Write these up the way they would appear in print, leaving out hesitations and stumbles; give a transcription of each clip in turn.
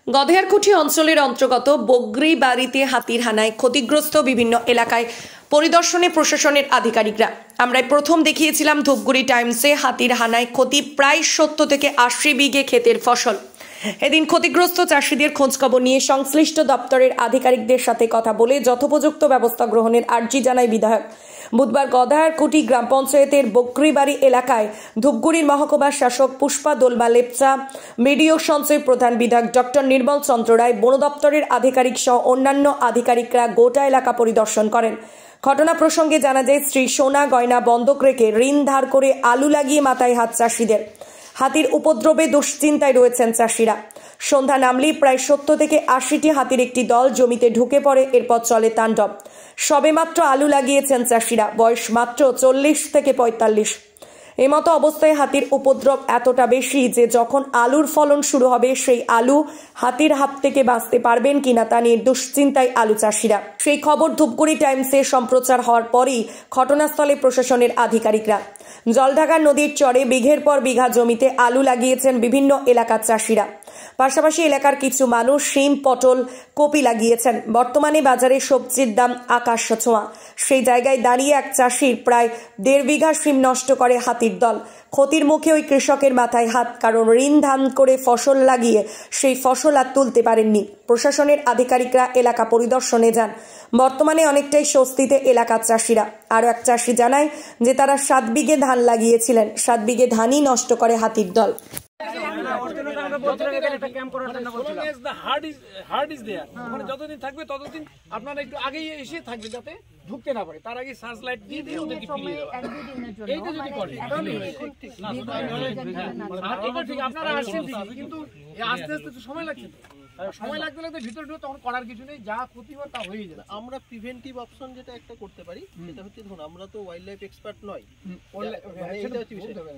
গধেয়ারকুঠি অঞ্চলের অন্তর্গত বগরিবাড়িতে হাতির হানায় ক্ষতিগ্রস্ত বিভিন্ন এলাকায় পরিদর্শনে প্রশাসনের আধিকারিকরা। আমরা প্রথম দেখিয়েছিলাম ধূপগুড়ি টাইমসে হাতির হানায় ক্ষতি প্রায় 70 থেকে 80 বিঘে ক্ষেতের ফসল। এদিন ক্ষতিগ্রস্ত চাষিদের খোঁজখবর নিয়ে সংশ্লিষ্ট দপ্তরের আধিকারিকদের সাথে কথা বলে যথোপযুক্ত ব্যবস্থা গ্রহণের আর্জি জানায় বিধায়ক। বুধবার গধেয়ারকুঠি গ্রাম পঞ্চায়েতের বগরিবাড়ি এলাকায় ধূপগুড়ির মহকুমা শাসক পুষ্পা দোলমা লেপচা, বিডিও সঞ্চয় প্রধান বিধায়ক ডক্টর নির্মল চন্দ্র রায়, বন দপ্তরের আধিকারিক সহ অন্যান্য আধিকারিকরা গোটা এলাকা পরিদর্শন করেন। ঘটনা প্রসঙ্গে জানা যায়, স্ত্রী সোনা গয়না বন্ধক রেখে ঋণ ধার করে আলু লাগিয়ে মাথায় হাত চাষিদের। হাতির উপদ্রবে দুশ্চিন্তায় রয়েছেন চাষিরা। সন্ধ্যা নামলেই প্রায় 70 থেকে 80টি হাতির একটি দল জমিতে ঢুকে পড়ে, এরপর চলে তাণ্ডব। সবেমাত্র আলু লাগিয়েছেন চাষিরা, বয়স মাত্র 40 থেকে 45। এমতো অবস্থায় হাতির উপদ্রব এতটা বেশি যে যখন আলুর ফলন শুরু হবে সেই আলু হাতির হাত থেকে বাঁচতে পারবেন কিনা তা নিয়ে দুশ্চিন্তায় আলু চাষিরা। সেই খবর ধূপগুড়ি টাইমসে সম্প্রচার হওয়ার পরই ঘটনাস্থলে প্রশাসনের আধিকারিকরা। জলঢাকা নদীর চরে বিঘের পর বিঘা জমিতে আলু লাগিয়েছেন বিভিন্ন এলাকার চাষিরা। পাশাপাশি এলাকার কিছু মানুষ শিম, পটল, কপি লাগিয়েছেন। বর্তমানে বাজারে সবজির দাম আকাশ ছোঁয়া। সেই জায়গায় দাঁড়িয়ে এক চাষির প্রায় 1.5 বিঘা শিম নষ্ট করে হাতির দল। ক্ষতির মুখে ওই কৃষকের মাথায় হাত, কারণ ঋণ ধার করে ফসল লাগিয়ে সেই ফসল আর তুলতে পারেননি। প্রশাসনের আধিকারিকরা এলাকা পরিদর্শনে যান। বর্তমানে অনেকটাই স্বস্তিতে এলাকার চাষিরা। আরও এক চাষি জানায় যে তারা 7 বিঘে ধান লাগিয়েছিলেন, 7 বিঘে ধানই নষ্ট করে হাতির দল। যতদিন থাকবে ততদিন আপনারা একটু আগেই এসে থাকবে যাতে ঢুকতে না পারে, তার আগে সার্চ লাইট দিয়ে দিয়ে ওদেরকে ফিরিয়ে দেওয়া। এইটা যদি করে ঠিক, আপনারা আসছেন ঠিকই, কিন্তু আস্তে আস্তে তো সময় লাগছে। সময় লাগতে লাগতে ভিতরে ঢুকে তখন করার কিছু নেই, যা ক্ষতি হয় তা হয়ে যাবে। আমরা প্রিভেন্টিভ অপশন যেটা একটা করতে পারি সেটা হচ্ছে, ধরুন আমরা তো ওয়াইল্ড লাইফ এক্সপার্ট নয়,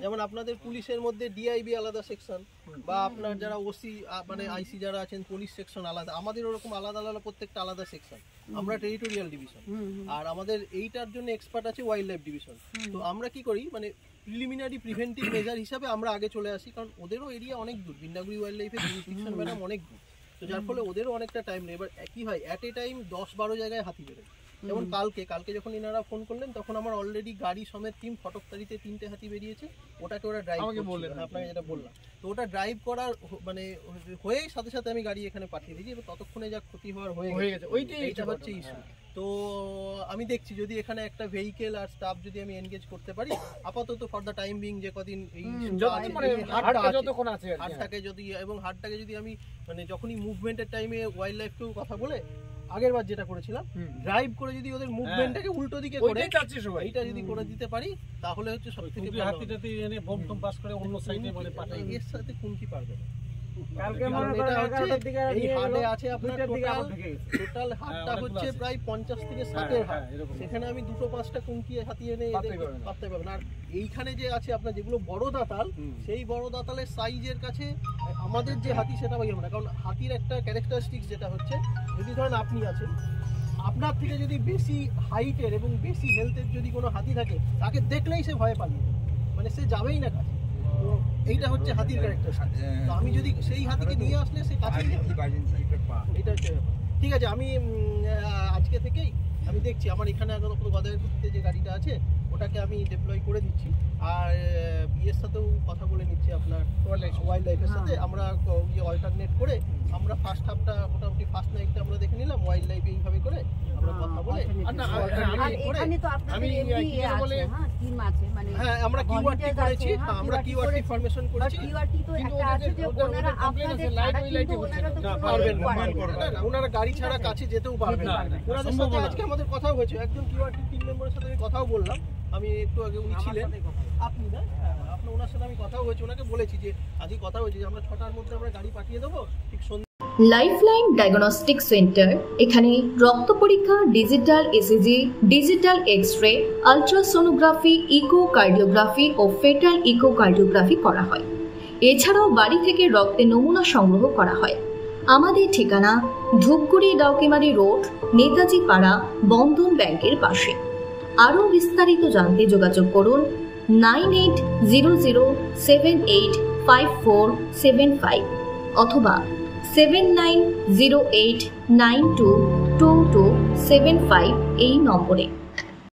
যেমন আপনাদের পুলিশের মধ্যে ডিআইবি আলাদা সেকশন, বা আপনার যারা ওসি মানে আইসি যারা আছেন পুলিশ সেকশন আলাদা, আমাদের ওরকম আলাদা আলাদা প্রত্যেকটা আলাদা সেকশন। আমরা টেরিটোরিয়াল ডিভিশন, আর আমাদের এইটার জন্য এক্সপার্ট আছে ওয়াইল্ড লাইফ ডিভিশন। তো আমরা কি করি, মানে প্রিলিমিনারি প্রিভেন্টিভ মেজার হিসাবে আমরা আগে চলে আসি, কারণ ওদেরও এরিয়া অনেক দূর, বিন্দাগুড়ি ওয়াইল্ড লাইফের জুরিসডিকশন ম্যাডাম অনেক দূর, তো যার ফলে ওদেরও অনেকটা টাইম নেই। এবার একই হয়, অ্যাট এ টাইম 10-12 জায়গায় হাতি বেরোয়। যেমন কালকে যখন এনারা ফোন করলেন তখন আমার অলরেডি গাড়ি সমেত টিম ফটকতারিতে 3টে হাতি বেরিয়েছে, ওটাকে ওরা ড্রাইভ করলেন, আপনাকে যেটা বললাম। তো ওটা ড্রাইভ করার মানে হয়েই সাথে সাথে আমি গাড়ি এখানে পাঠিয়ে দিয়েছি, এবং ততক্ষণে যা ক্ষতি হওয়ার হয়ে গেছে, এইটা হচ্ছে ইস্যু। তো আমি দেখছি যদি এখানে একটা ভেহিকেল আর স্টাফ যদি আমি এনগেজ করতে পারি আপাতত ফর দ্য টাইম বিং, যে কদিন এই হাটটাকে যদি, এবং হাটটাকে যদি আমি মানে যখনই মুভমেন্টের টাইমে ওয়াইল্ড লাইফকেও কথা বলে আগের বার যেটা করেছিলাম, ড্রাইভ করে যদি ওদের মুভমেন্টটাকে উল্টো দিকে করে এইটা যদি করে দিতে পারি তাহলে হচ্ছে সবথেকে ভালো। হাতিটাতে এনে বম টম পাস করে অন্য সাইডে মানে পাঠাই, এর সাথে কোনটি পারবে না। কালকে মনে করেন 11টার দিকে এই হাটে আছে আপনার টোটাল হাটটা হচ্ছে প্রায় 50 থেকে 60 হাট। সেখানে আমি 2-5টা কুঙ্কি হাতি এনে পারতে পারবেন। আর এইখানে যে আছে আপনার যেগুলো বড় দাঁতাল, সেই বড় দাঁতালের সাইজের কাছে আমাদের যে হাতি সেটা পাই আমরা, কারণ হাতির একটা ক্যারেক্টারিস্টিক্স যেটা হচ্ছে, যদি ধরেন আপনি আছেন, আপনার থেকে যদি বেশি হাইটের এবং বেশি হেলথের যদি কোনো হাতি থাকে, তাকে দেখলেই সে ভয় পালিয়ে, মানে সে যাবেই না কাছে। তো এইটা হচ্ছে হাতির ক্যারেক্টার। তো আমি যদি সেই হাতিকে নিয়ে আসলে সে কাছে, এইটা হচ্ছে ঠিক আছে। আমি আজকে থেকেই আমি দেখছি আমার এখানে গধেয়ারকুঠিতে যে গাড়িটা আছে ওটাকে আমি ডিপ্লয় করে দিচ্ছি, আর ইয়ের সাথেও কথা বলে নিচ্ছি আপনার ওয়াইল্ড লাইফের সাথে। আমরা অল্টারনেট করে আমরা ফার্স্ট হাফটা মোটামুটি ফার্স্ট নাইটটা আমরা দেখে নিলাম ওয়াইল্ড লাইফ এইভাবে করে আমরা কথা বলে। হ্যাঁ, আমরা কিওয়ার্ডটি করেছি, আমরা কিওয়ার্ডটি ফরমেশন করেছি, ওনারা গাড়ি ছাড়া কাছে যেতেও পারবেন না। ওনাদের সাথে আজকে আমাদের কথাও হয়েছে, একজন কিওয়ার্ডটি টিম মেম্বারের সাথে আমি কথাও বললাম, আমি একটু আগে উনি ছিলেন, আপনি না, আপনার ওনার সাথে আমি কথাও হয়েছে, ওনাকে বলেছি যে আজকে কথা হয়েছে যে আমরা 6টার মধ্যে আমরা গাড়ি পাঠিয়ে দেবো ঠিক সন্ধ্যা। লাইফলাইন ডায়াগনস্টিক সেন্টার, এখানে রক্ত পরীক্ষা, digital ECG, digital x-ray, ultrasonography, echocardiography ও ফেটাল ইকোকার্ডিওগ্রাফি করা হয়। এছাড়াও বাড়ি থেকে রক্তের নমুনা সংগ্রহ করা হয়। আমাদের ঠিকানা ধূপগুড়ি ডাউকিমারি রোড, নেতাজি পাড়া, বন্ধন ব্যাংকের পাশে। আরও বিস্তারিত জানতে যোগাযোগ করুন 9800785475 অথবা 7908922275 এই নম্বরে।